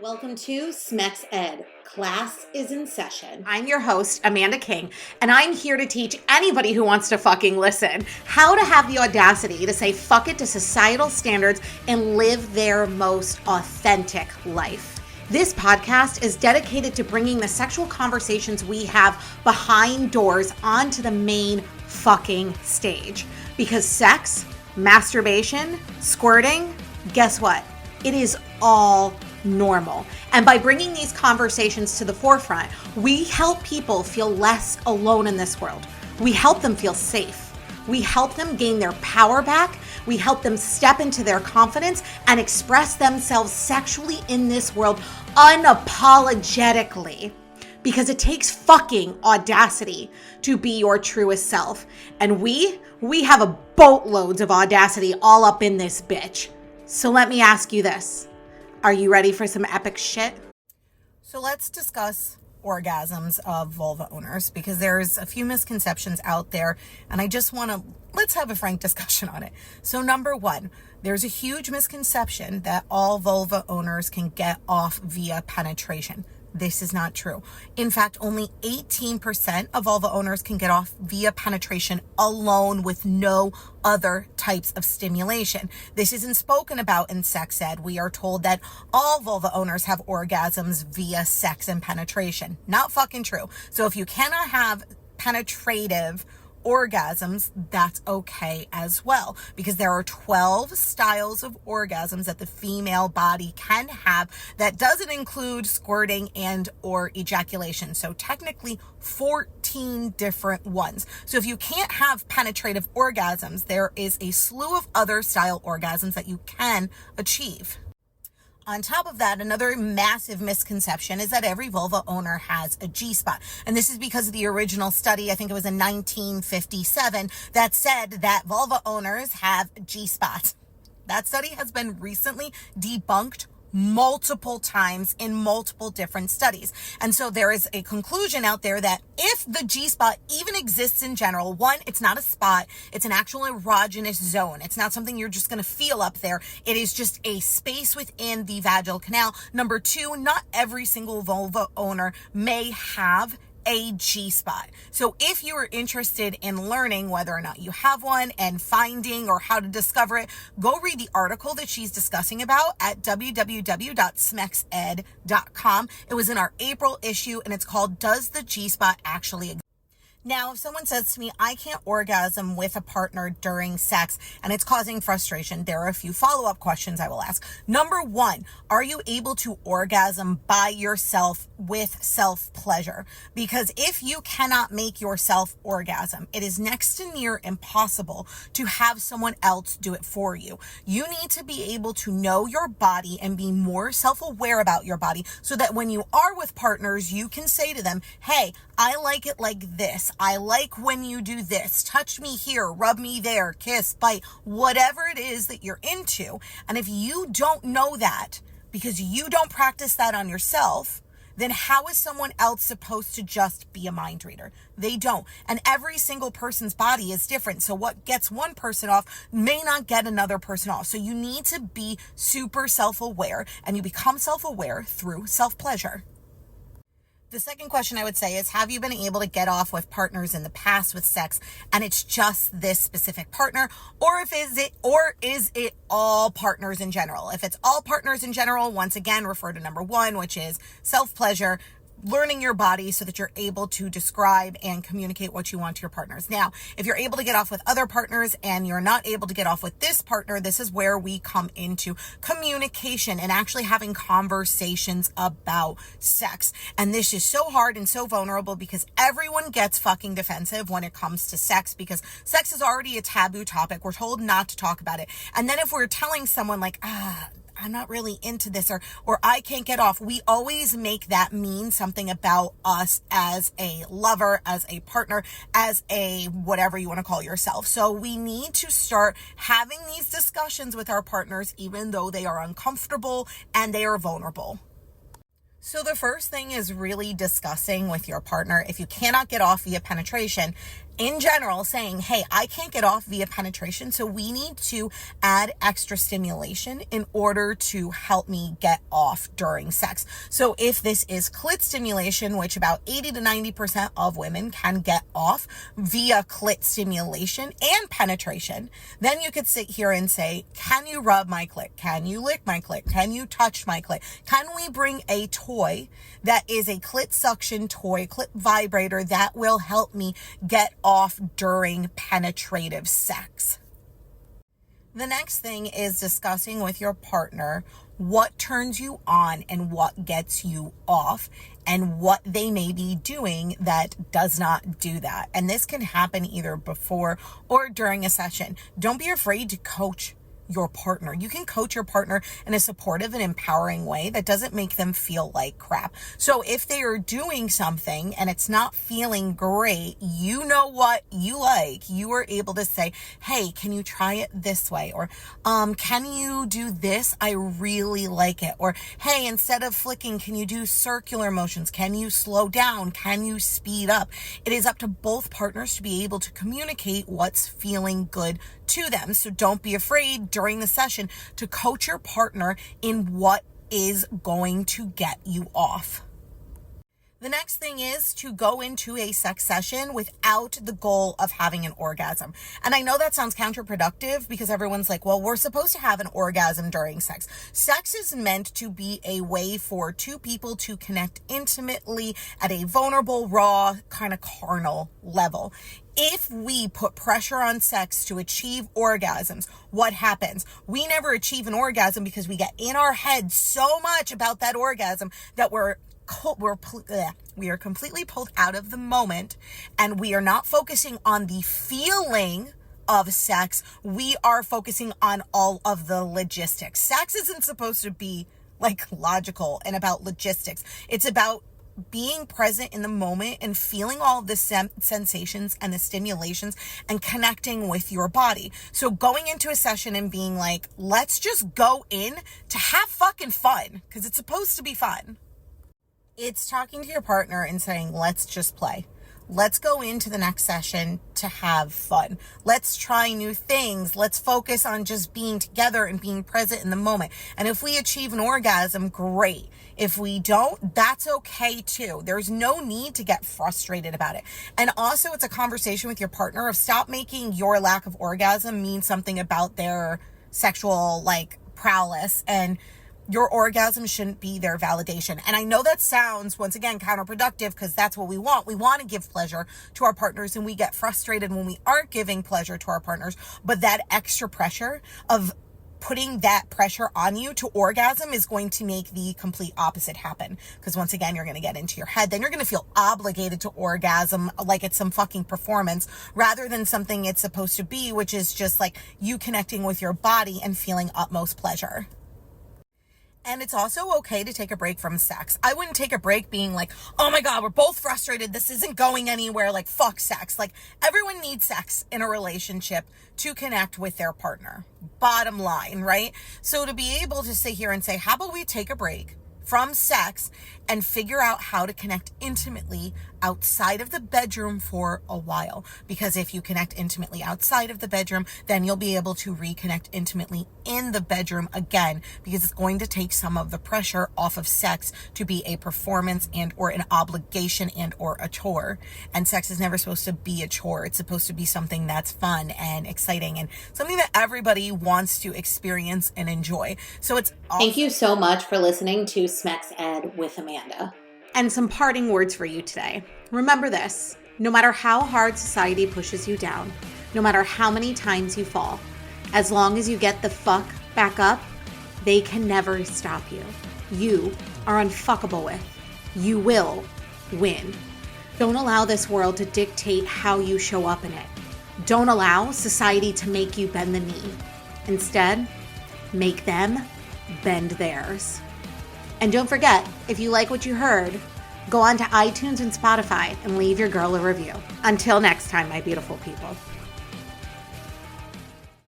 Welcome to Smex Ed. Class is in session. I'm your host, Amanda King, and I'm here to teach anybody who wants to fucking listen how to have the audacity to say fuck it to societal standards and live their most authentic life. This podcast is dedicated to bringing the sexual conversations we have behind doors onto the main fucking stage. Because sex, masturbation, squirting, guess what? It is all normal. And by bringing these conversations to the forefront, we help people feel less alone in this world. We help them feel safe. We help them gain their power back. We help them step into their confidence and express themselves sexually in this world unapologetically. Because it takes fucking audacity to be your truest self. And we have a boatloads of audacity all up in this bitch. So let me ask you this. Are you ready for some epic shit? So let's discuss orgasms of vulva owners, because there's a few misconceptions out there, and I just want to, let's have a frank discussion on it. So number one, there's a huge misconception that all vulva owners can get off via penetration. This is not true. In fact, only 18% of vulva owners can get off via penetration alone with no other types of stimulation. This isn't spoken about in sex ed. We are told that all vulva owners have orgasms via sex and penetration. Not fucking true. So if you cannot have penetrative orgasms, that's okay as well, because there are 12 styles of orgasms that the female body can have. That doesn't include squirting and or ejaculation. So technically 14 different ones. So if you can't have penetrative orgasms, there is a slew of other style orgasms that you can achieve. On top of that, another massive misconception is that every vulva owner has a G-spot. And this is because of the original study, I think it was in 1957, that said that vulva owners have G-spots. That study has been recently debunked multiple times in multiple different studies. And so there is a conclusion out there that if the G-spot even exists in general, one, it's not a spot, it's an actual erogenous zone. It's not something you're just going to feel up there. It is just a space within the vaginal canal. Number two, not every single vulva owner may have a G-spot. So if you are interested in learning whether or not you have one and finding or how to discover it, go read the article that she's discussing about at www.smexed.com. It was in our April issue, and it's called Does the G-spot Actually Exist? Now, if someone says to me, I can't orgasm with a partner during sex and it's causing frustration, there are a few follow-up questions I will ask. Number one, are you able to orgasm by yourself with self-pleasure? Because if you cannot make yourself orgasm, it is next to near impossible to have someone else do it for you. You need to be able to know your body and be more self-aware about your body so that when you are with partners, you can say to them, hey, I like it like this. I like when you do this. Touch me here, rub me there, kiss, bite, whatever it is that you're into. And if you don't know that because you don't practice that on yourself, then how is someone else supposed to just be a mind reader? They don't. And every single person's body is different. So what gets one person off may not get another person off. So you need to be super self-aware, and you become self-aware through self-pleasure. The second question I would say is, have you been able to get off with partners in the past with sex and it's just this specific partner? Or is it all partners in general? If it's all partners in general, once again, refer to number one, which is self-pleasure, learning your body so that you're able to describe and communicate what you want to your partners. Now, if you're able to get off with other partners and you're not able to get off with this partner, this is where we come into communication and actually having conversations about sex. And this is so hard and so vulnerable because everyone gets fucking defensive when it comes to sex, because sex is already a taboo topic. We're told not to talk about it. And then if we're telling someone like, I'm not really into this, or I can't get off, we always make that mean something about us as a lover, as a partner, as a whatever you want to call yourself. So we need to start having these discussions with our partners, even though they are uncomfortable and they are vulnerable. So the first thing is really discussing with your partner, if you cannot get off via penetration, in general, saying, hey, I can't get off via penetration, so we need to add extra stimulation in order to help me get off during sex. So if this is clit stimulation, which about 80 to 90% of women can get off via clit stimulation and penetration, then you could sit here and say, can you rub my clit? Can you lick my clit? Can you touch my clit? Can we bring a toy that is a clit suction toy, clit vibrator that will help me get off during penetrative sex? The next thing is discussing with your partner what turns you on and what gets you off and what they may be doing that does not do that. And this can happen either before or during a session. Don't be afraid to coach your partner. You can coach your partner in a supportive and empowering way that doesn't make them feel like crap. So if they are doing something and it's not feeling great, you know what you like. You are able to say, hey, can you try it this way? Or, can you do this? I really like it. Or, hey, instead of flicking, can you do circular motions? Can you slow down? Can you speed up? It is up to both partners to be able to communicate what's feeling good to them. So don't be afraid during the session to coach your partner in what is going to get you off. The next thing is to go into a sex session without the goal of having an orgasm. And I know that sounds counterproductive because everyone's like, well, we're supposed to have an orgasm during sex. Sex is meant to be a way for two people to connect intimately at a vulnerable, raw, kind of carnal level. If we put pressure on sex to achieve orgasms, what happens? We never achieve an orgasm because we get in our head so much about that orgasm that we are completely pulled out of the moment, and we are not focusing on the feeling of sex. We are focusing on all of the logistics. Sex isn't supposed to be like logical and about logistics. It's about being present in the moment and feeling all of the sensations and the stimulations and connecting with your body. So going into a session and being like, let's just go in to have fucking fun, because it's supposed to be fun. It's talking to your partner and saying, let's just play. Let's go into the next session to have fun. Let's try new things. Let's focus on just being together and being present in the moment. And if we achieve an orgasm, great. If we don't, that's okay too. There's no need to get frustrated about it. And also, it's a conversation with your partner of stop making your lack of orgasm mean something about their sexual prowess, and your orgasm shouldn't be their validation. And I know that sounds, once again, counterproductive because that's what we want. We want to give pleasure to our partners, and we get frustrated when we aren't giving pleasure to our partners. But that extra pressure of putting that pressure on you to orgasm is going to make the complete opposite happen. Because once again, you're going to get into your head. Then you're going to feel obligated to orgasm like it's some fucking performance rather than something it's supposed to be, which is just like you connecting with your body and feeling utmost pleasure. And it's also okay to take a break from sex. I wouldn't take a break being like, oh my God, we're both frustrated. This isn't going anywhere. Like, fuck sex. Like, everyone needs sex in a relationship to connect with their partner. Bottom line, right? So to be able to sit here and say, how about we take a break from sex and figure out how to connect intimately outside of the bedroom for a while? Because if you connect intimately outside of the bedroom, then you'll be able to reconnect intimately in the bedroom again, because it's going to take some of the pressure off of sex to be a performance and or an obligation and or a chore. And sex is never supposed to be a chore. It's supposed to be something that's fun and exciting and something that everybody wants to experience and enjoy. So it's Thank you so much for listening to Smex Ed with Amanda. And some parting words for you today. Remember this: no matter how hard society pushes you down, no matter how many times you fall, as long as you get the fuck back up, they can never stop you. You are unfuckable with. You will win. Don't allow this world to dictate how you show up in it. Don't allow society to make you bend the knee. Instead, make them bend theirs. And don't forget, if you like what you heard, go on to iTunes and Spotify and leave your girl a review. Until next time, my beautiful people.